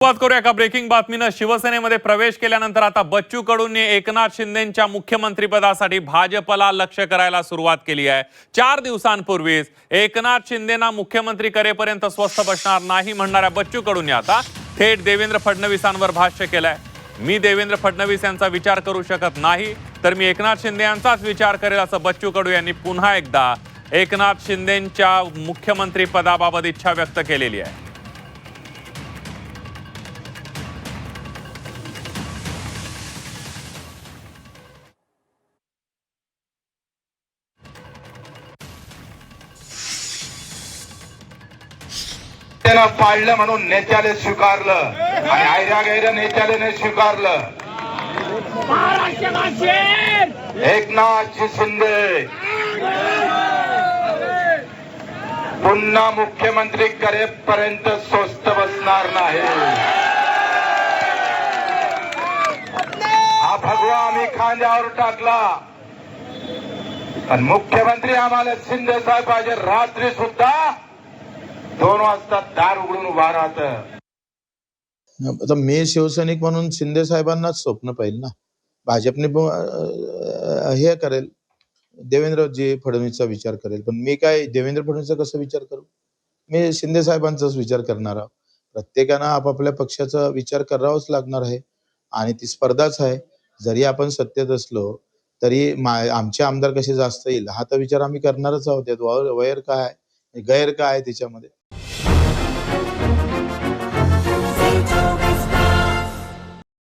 सुरुवात करूया एका ब्रेकिंग बातमीनं। शिवसेनेमध्ये प्रवेश केल्यानंतर आता बच्चू कडूंनी एकनाथ शिंदेंच्या मुख्यमंत्रीपदासाठी भाजपला लक्ष्य करायला सुरुवात केली आहे। 4 दिवसांपूर्वीच एकनाथ शिंदेना मुख्यमंत्री करेपर्यंत स्वस्थ बसणार नाही म्हणणाऱ्या बच्चू कडूंनी आता थेट देवेंद्र फडणवीसांवर भाष्य केलंय। मी देवेंद्र फडणवीस यांचा विचार करू शकत नाही तर मी एकनाथ शिंदे यांचाच विचार करेल असं बच्चू कडू यांनी पुन्हा एकदा एकनाथ शिंदेंच्या मुख्यमंत्री पदाबाबत इच्छा व्यक्त केलेली आहे। त्याला पाळलं म्हणून नेत्याने स्वीकारलं आणि आयऱ्या गैर नेत्याने स्वीकारलं। एकनाथ शिंदे पुन्हा मुख्यमंत्री करेपर्यंत स्वस्थ बसणार नाही। हा भगवा आम्ही खांद्यावर टाकला आणि मुख्यमंत्री आम्हाला शिंदे साहेब पाहिजे। रात्री सुद्धा 2 वाजता दार उघडून उभा राहत। आता मी शिवसैनिक म्हणून शिंदे साहेबांनाच स्वप्न पाहिजे ना। भाजपने हे करेल, देवेंद्रजी फडणवीसचा विचार करेल, पण मी काय देवेंद्र फडणवीसचा कसा विचार करू? मी शिंदे साहेबांचाच विचार करणार आहोत। प्रत्येकानं आपापल्या पक्षाचा विचार करावाच लागणार आहे आणि ती स्पर्धाच आहे। जरी आपण सत्तेत असलो तरी आमचे आमदार कसे जास्त येईल हा तर विचार आम्ही करणारच आहोत। वैर काय गैर काय त्याच्यामध्ये